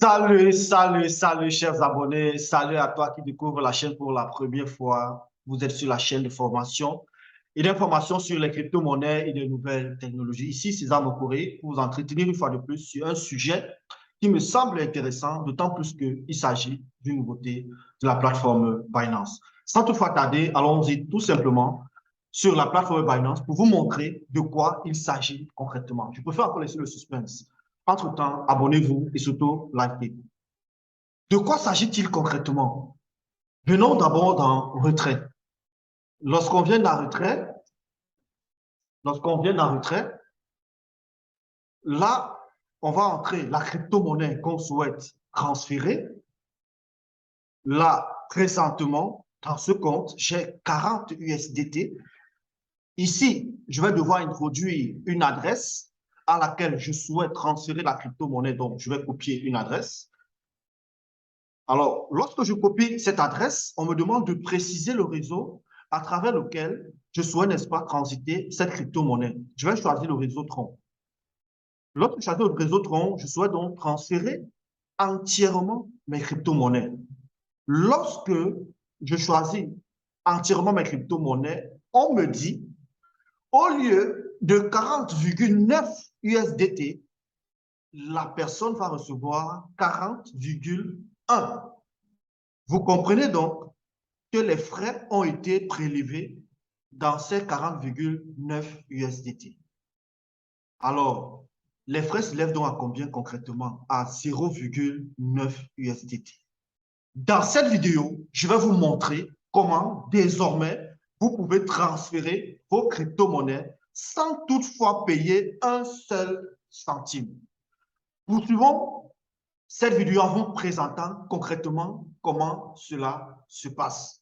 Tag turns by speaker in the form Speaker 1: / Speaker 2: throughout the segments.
Speaker 1: Salut, chers abonnés. Salut à toi qui découvre la chaîne pour la première fois. Vous êtes sur la chaîne de formation et d'information sur les crypto-monnaies et les nouvelles technologies. Ici, César Mokoré, pour vous entretenir une fois de plus sur un sujet qui me semble intéressant, d'autant plus qu'il s'agit d'une nouveauté de la plateforme Binance. Sans toutefois tarder, allons-y tout simplement sur la plateforme Binance pour vous montrer de quoi il s'agit concrètement. Je préfère encore laisser le suspense. Entre-temps, abonnez-vous et surtout likez. De quoi s'agit-il concrètement? Venons d'abord dans retrait. Lorsqu'on vient d'un retrait, lorsqu'on vient d'un retrait, là, on va entrer la crypto-monnaie qu'on souhaite transférer. Là, présentement, dans ce compte, j'ai 40 USDT. Ici, je vais devoir introduire une adresse à laquelle je souhaite transférer la crypto-monnaie. Donc, je vais copier une adresse. Alors, lorsque je copie cette adresse, on me demande de préciser le réseau à travers lequel je souhaite, n'est-ce pas, transiter cette crypto-monnaie. Je vais choisir le réseau Tron. Lorsque je choisis le réseau Tron, je souhaite donc transférer entièrement mes crypto-monnaies. Lorsque je choisis entièrement mes crypto-monnaies, on me dit, au lieu de 40,9 USDT, la personne va recevoir 40,1. Vous comprenez donc que les frais ont été prélevés dans ces 40,9 USDT. Alors, les frais s'élèvent donc à combien concrètement? À 0,9 USDT. Dans cette vidéo, je vais vous montrer comment désormais vous pouvez transférer vos crypto-monnaies sans toutefois payer un seul centime. Poursuivons cette vidéo en vous présentant concrètement comment cela se passe.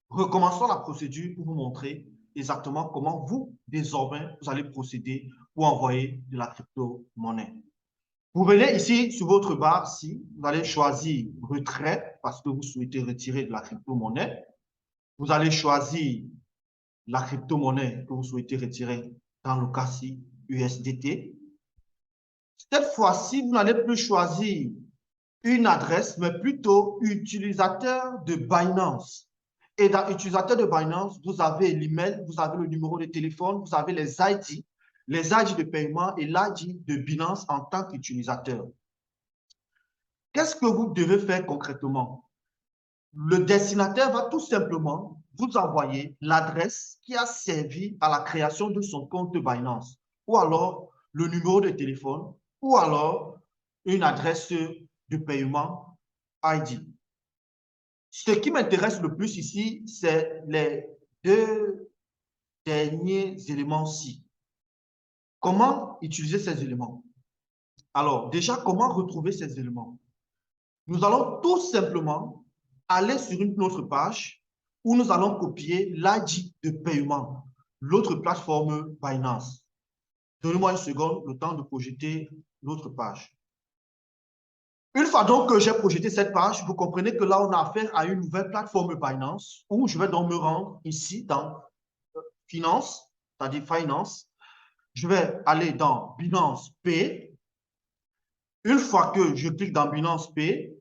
Speaker 1: Recommençons la procédure pour vous montrer exactement comment vous, désormais, vous allez procéder pour envoyer de la crypto-monnaie. Vous venez ici sur votre barre-ci, vous allez choisir retrait parce que vous souhaitez retirer de la crypto-monnaie. Vous allez choisir la crypto-monnaie que vous souhaitez retirer, dans le cas-ci USDT. Cette fois-ci, vous n'allez plus choisir une adresse, mais plutôt utilisateur de Binance. Et dans utilisateur de Binance, vous avez l'email, vous avez le numéro de téléphone, vous avez les ID de paiement et l'ID de Binance en tant qu'utilisateur. Qu'est-ce que vous devez faire concrètement? Le destinataire va tout simplement vous envoyer l'adresse qui a servi à la création de son compte de Binance, ou alors le numéro de téléphone, ou alors une adresse de paiement ID. Ce qui m'intéresse le plus ici, c'est les deux derniers éléments-ci. Comment utiliser ces éléments? Alors, déjà, comment retrouver ces éléments? Nous allons tout simplement aller sur une autre page où nous allons copier l'ID de paiement, l'autre plateforme Binance. Donnez-moi une seconde, le temps de projeter l'autre page. Une fois donc que j'ai projeté cette page, vous comprenez que là, on a affaire à une nouvelle plateforme Binance où je vais donc me rendre ici dans Finance, c'est-à-dire Finance. Je vais aller dans Binance Pay. Une fois que je clique dans Binance Pay,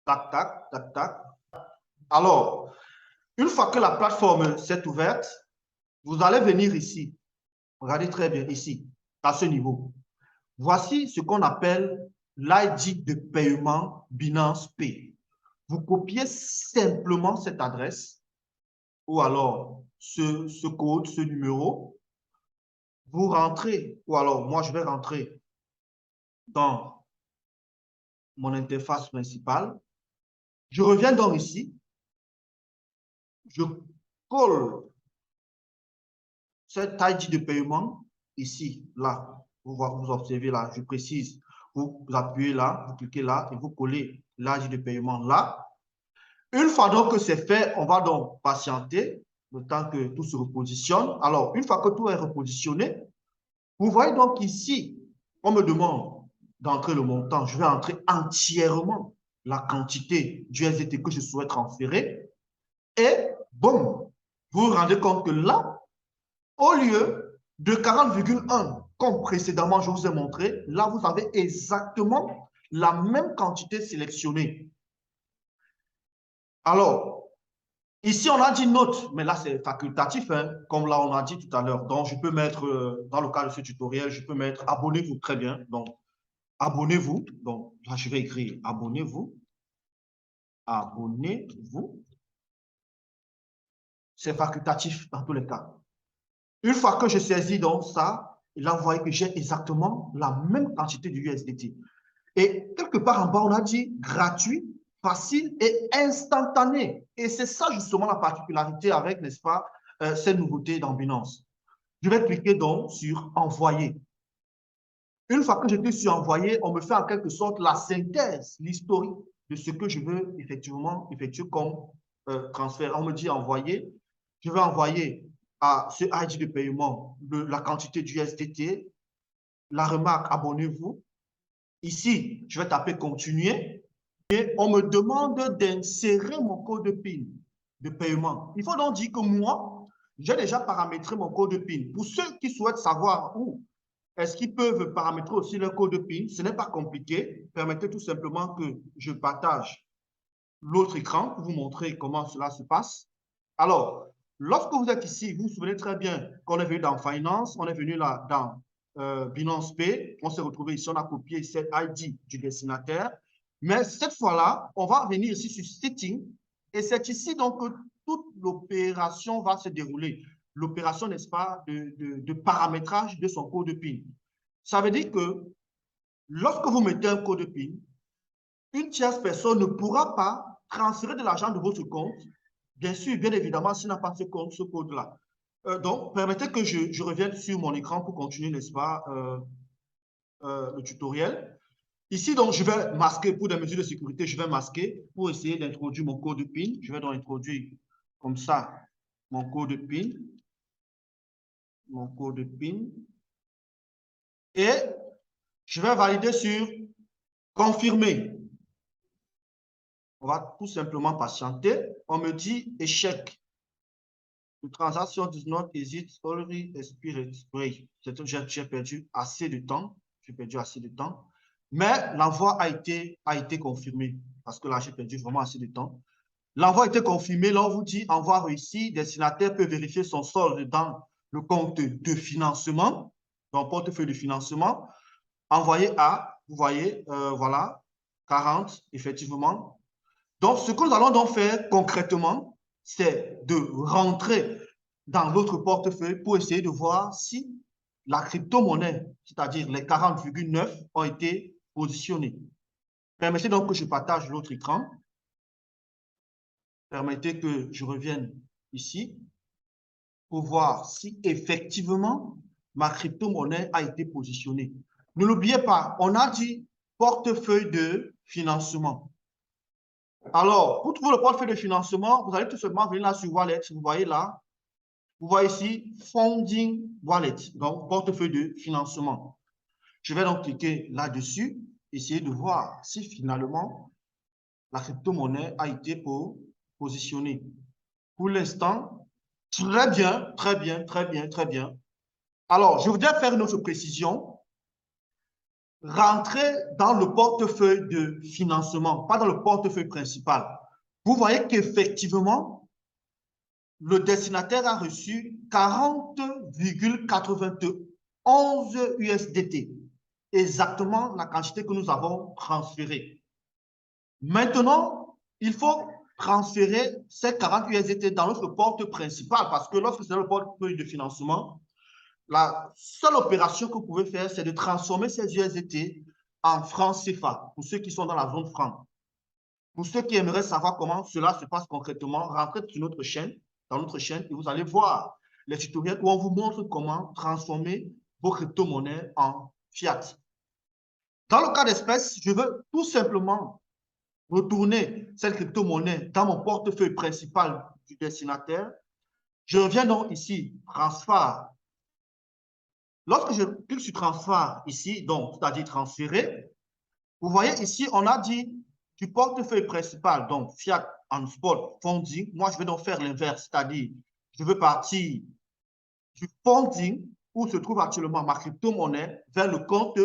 Speaker 1: tac, tac, tac, tac. Alors, une fois que la plateforme s'est ouverte, vous allez venir ici. Regardez très bien ici, à ce niveau. Voici ce qu'on appelle l'ID de paiement Binance Pay. Vous copiez simplement cette adresse ou alors ce code, ce numéro. Vous rentrez, ou alors moi je vais rentrer dans mon interface principale. Je reviens donc ici. Je colle cet ID de paiement ici, là. Vous observez là, je précise. Vous appuyez là, vous cliquez là et vous collez l'ID de paiement là. Une fois donc que c'est fait, on va donc patienter le temps que tout se repositionne. Alors, une fois que tout est repositionné, vous voyez donc ici, on me demande d'entrer le montant. Je vais entrer entièrement la quantité du USDT que je souhaite transférer. Et bon, vous vous rendez compte que là, au lieu de 40,1, comme précédemment je vous ai montré, là, vous avez exactement la même quantité sélectionnée. Alors, ici, on a dit note, mais là, c'est facultatif, hein, comme là, on a dit tout à l'heure. Donc, je peux mettre, dans le cas de ce tutoriel, je peux mettre abonnez-vous, très bien. Donc, abonnez-vous. Donc, là, je vais écrire abonnez-vous. Abonnez-vous. C'est facultatif dans tous les cas. Une fois que je saisis donc ça, il a envoyé que j'ai exactement la même quantité de USDT. Et quelque part en bas, on a dit gratuit, facile et instantané. Et c'est ça justement la particularité avec, n'est-ce pas, cette nouveauté dans Binance. Je vais cliquer donc sur envoyer. Une fois que je clique sur envoyer, on me fait en quelque sorte la synthèse, l'historique de ce que je veux effectivement effectuer comme transfert. On me dit envoyer. Je vais envoyer à ce ID de paiement la quantité d'USDT, la remarque abonnez-vous. Ici, je vais taper continuer et on me demande d'insérer mon code PIN de paiement. Il faut donc dire que moi, j'ai déjà paramétré mon code PIN. Pour ceux qui souhaitent savoir où est-ce qu'ils peuvent paramétrer aussi leur code PIN, ce n'est pas compliqué. Permettez tout simplement que je partage l'autre écran pour vous montrer comment cela se passe. Alors, lorsque vous êtes ici, vous vous souvenez très bien qu'on est venu dans Finance, on est venu là dans Binance Pay, on s'est retrouvé ici, on a copié cet ID du destinataire. Mais cette fois-là, on va venir ici sur Setting et c'est ici donc que toute l'opération va se dérouler. L'opération, n'est-ce pas, de paramétrage de son code PIN. Ça veut dire que lorsque vous mettez un code PIN, une tierce personne ne pourra pas transférer de l'argent de votre compte, bien sûr, bien évidemment, s'il n'a pas ce code-là. Donc, permettez que je revienne sur mon écran pour continuer, n'est-ce pas, le tutoriel. Ici, donc, je vais masquer, pour des mesures de sécurité, je vais masquer pour essayer d'introduire mon code PIN. Je vais donc introduire comme ça mon code PIN. Mon code PIN. Et je vais valider sur confirmer. On va tout simplement patienter. On me dit échec. The transaction does not exist already expired. Oui, j'ai perdu assez de temps. J'ai perdu assez de temps. Mais l'envoi a été confirmé. Parce que là, j'ai perdu vraiment assez de temps. L'envoi a été confirmé. Là, on vous dit envoi réussi. Le destinataire peut vérifier son solde dans le compte de financement, dans le portefeuille de financement. Envoyé à, vous voyez, voilà, 40, effectivement. Donc, ce que nous allons donc faire concrètement, c'est de rentrer dans l'autre portefeuille pour essayer de voir si la crypto-monnaie, c'est-à-dire les 40,9 ont été positionnés. Permettez donc que je partage l'autre écran. Permettez que je revienne ici pour voir si effectivement ma crypto-monnaie a été positionnée. Ne l'oubliez pas, on a dit portefeuille de financement. Alors, pour trouver le portefeuille de financement, vous allez tout simplement venir là sur Wallet. Vous voyez là, vous voyez ici Funding Wallet, donc portefeuille de financement. Je vais donc cliquer là-dessus, essayer de voir si finalement la crypto-monnaie a été positionnée. Pour l'instant, très bien, très bien, très bien, très bien. Alors, je voudrais faire une autre précision. Rentrer dans le portefeuille de financement, pas dans le portefeuille principal. Vous voyez qu'effectivement, le destinataire a reçu 40,91 USDT, exactement la quantité que nous avons transférée. Maintenant, il faut transférer ces 40 USDT dans notre porte principal parce que lorsque c'est le portefeuille de financement, la seule opération que vous pouvez faire, c'est de transformer ces USDT en francs CFA pour ceux qui sont dans la zone franc. Pour ceux qui aimeraient savoir comment cela se passe concrètement, rentrez sur notre chaîne, dans notre chaîne, et vous allez voir les tutoriels où on vous montre comment transformer vos crypto-monnaies en fiat. Dans le cas d'espèce, je veux tout simplement retourner cette crypto-monnaie dans mon portefeuille principal du destinataire. Je reviens donc ici, transfert. Lorsque je clique sur transfert ici, donc c'est-à-dire transférer, vous voyez ici, on a dit du portefeuille principal, donc fiat en spot funding. Moi, je vais donc faire l'inverse, c'est-à-dire je veux partir du funding où se trouve actuellement ma crypto-monnaie vers le compte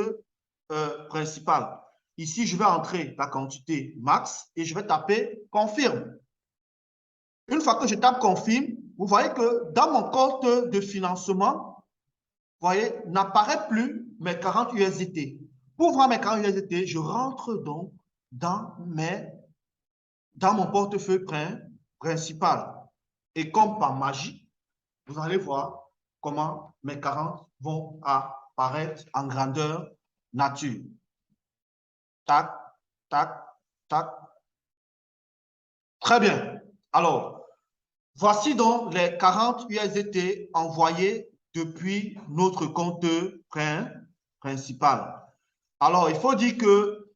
Speaker 1: principal. Ici, je vais entrer la quantité max et je vais taper confirme. Une fois que je tape confirme, vous voyez que dans mon compte de financement, vous voyez, n'apparaît plus mes 40 USDT. Pour voir mes 40 USDT, je rentre donc dans mon portefeuille principal. Et comme par magie, vous allez voir comment mes 40 vont apparaître en grandeur nature. Tac, tac, tac. Très bien. Alors, voici donc les 40 USDT envoyés depuis notre compte principal. Alors, il faut dire que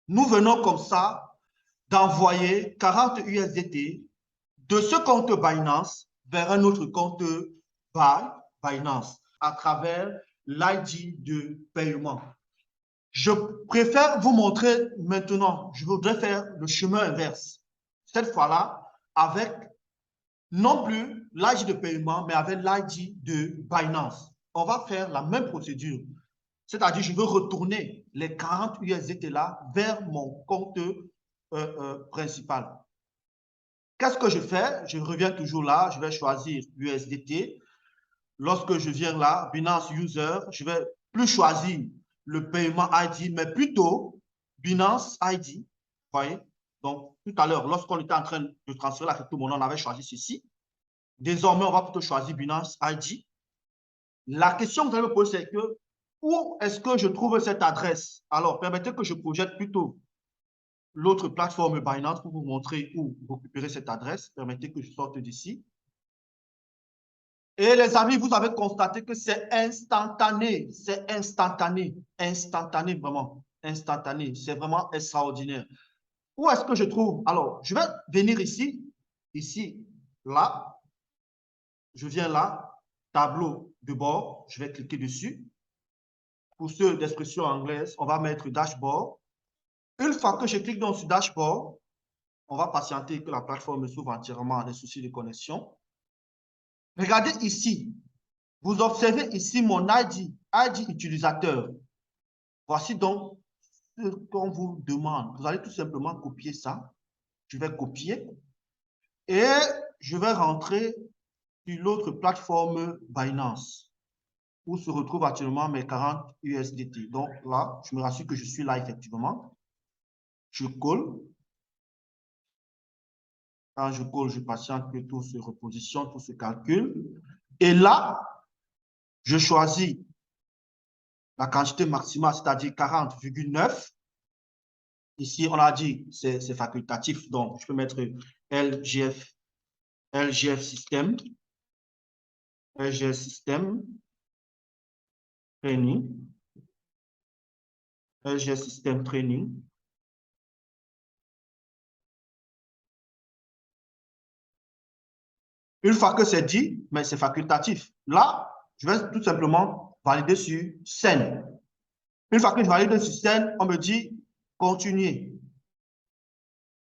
Speaker 1: nous venons comme ça d'envoyer 40 USDT de ce compte Binance vers un autre compte Binance à travers l'ID de paiement. Je préfère vous montrer maintenant, je voudrais faire le chemin inverse. Cette fois-là, avec non plus l'ID de paiement, mais avec l'ID de Binance. On va faire la même procédure. C'est-à-dire, je veux retourner les 40 USDT là vers mon compte principal. Qu'est-ce que je fais? Je reviens toujours là, je vais choisir USDT. Lorsque je viens là, Binance User, je vais plus choisir le paiement ID, mais plutôt Binance ID. Vous voyez? Donc, tout à l'heure, lorsqu'on était en train de transférer la crypto-monnaie, on avait choisi ceci. Désormais, on va plutôt choisir Binance ID. La question que vous allez me poser, c'est que où est-ce que je trouve cette adresse? Alors, permettez que je projette plutôt l'autre plateforme Binance pour vous montrer où récupérer cette adresse. Permettez que je sorte d'ici. Et les amis, vous avez constaté que c'est instantané. C'est instantané. Instantané, vraiment. Instantané. C'est vraiment extraordinaire. Où est-ce que je trouve? Alors, je vais venir ici. Ici, là. Je viens là. Tableau de bord. Je vais cliquer dessus. Pour ceux d'expression anglaise, on va mettre dashboard. Une fois que je clique dans ce dashboard, on va patienter que la plateforme s'ouvre entièrement à des soucis de connexion. Regardez ici. Vous observez ici mon ID utilisateur. Voici donc ce qu'on vous demande. Vous allez tout simplement copier ça. Je vais copier et je vais rentrer sur l'autre plateforme Binance où se retrouvent actuellement mes 40 USDT. Donc là, je me rassure que je suis là effectivement. Je colle. Quand je colle, je patiente que tout se repositionne, tout se calcule. Et là, je choisis la quantité maximale, c'est-à-dire 40,9. Ici, on a dit c'est facultatif, donc je peux mettre LGF système, LGF système, training, LGF système training. Une fois que c'est dit, mais c'est facultatif. Là, je vais tout simplement valider sur Send. Une fois que je valide sur Send, on me dit continuer.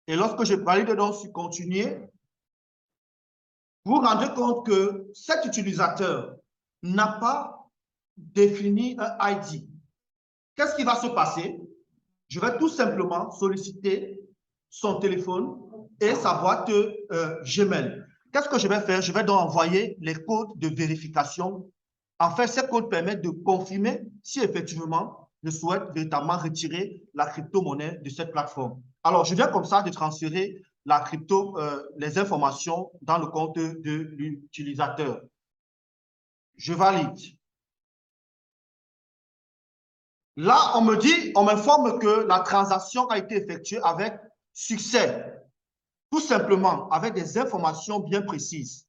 Speaker 1: Et lorsque je valide donc sur continuer, vous vous rendez compte que cet utilisateur n'a pas défini un ID. Qu'est-ce qui va se passer? Je vais tout simplement solliciter son téléphone et sa boîte Gmail. Qu'est-ce que je vais faire? Je vais donc envoyer les codes de vérification. En fait, ces codes permettent de confirmer si effectivement je souhaite véritablement retirer la crypto-monnaie de cette plateforme. Alors, je viens comme ça de transférer la crypto, les informations dans le compte de l'utilisateur. Je valide. Là, on m'informe que la transaction a été effectuée avec succès. Tout simplement, avec des informations bien précises.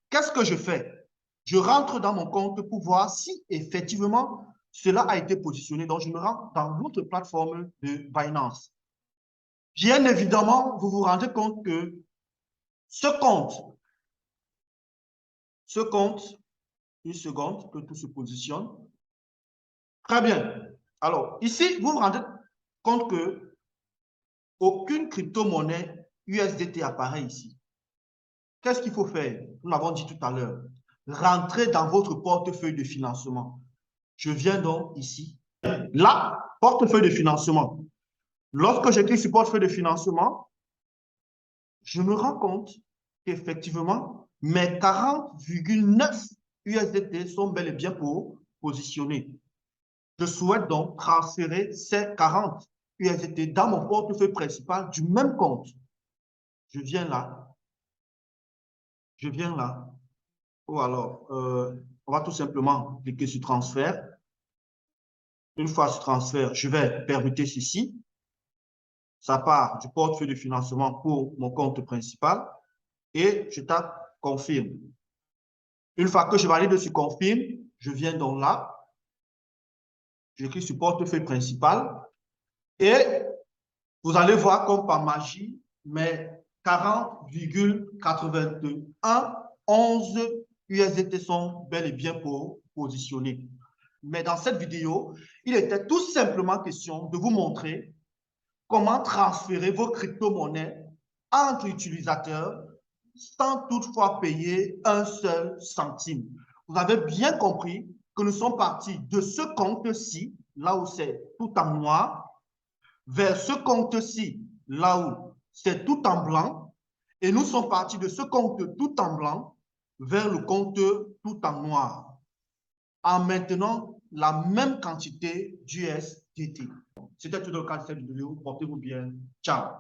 Speaker 1: Qu'est-ce que je fais? Je rentre dans mon compte pour voir si effectivement cela a été positionné. Donc, je me rends dans l'autre plateforme de Binance. Bien évidemment, vous vous rendez compte que ce compte, une seconde, que tout se positionne. Très bien. Alors, ici, vous vous rendez compte que aucune crypto-monnaie USDT apparaît ici. Qu'est-ce qu'il faut faire? Nous l'avons dit tout à l'heure. Rentrez dans votre portefeuille de financement. Je viens donc ici. Là, portefeuille de financement. Lorsque j'écris sur portefeuille de financement, je me rends compte qu'effectivement, mes 40,9 USDT sont bel et bien positionnés. Je souhaite donc transférer ces 40 USDT dans mon portefeuille principal du même compte. Je viens là. Ou alors, on va tout simplement cliquer sur transfert. Une fois sur transfert, je vais permuter ceci. Ça part du portefeuille de financement pour mon compte principal et je tape confirme. Une fois que je valide sur confirme, je viens donc là, j'écris sur portefeuille principal et vous allez voir comme par magie, mes 40,8111 USDT sont bel et bien positionnés. Mais dans cette vidéo, il était tout simplement question de vous montrer comment transférer vos crypto-monnaies entre utilisateurs sans toutefois payer un seul centime. Vous avez bien compris que nous sommes partis de ce compte-ci, là où c'est tout en noir, vers ce compte-ci, là où c'est tout en blanc, et nous sommes partis de ce compte tout en blanc vers le compte tout en noir, en maintenant la même quantité d'USDT. C'était tout le cas de cette vidéo. Portez-vous bien. Ciao.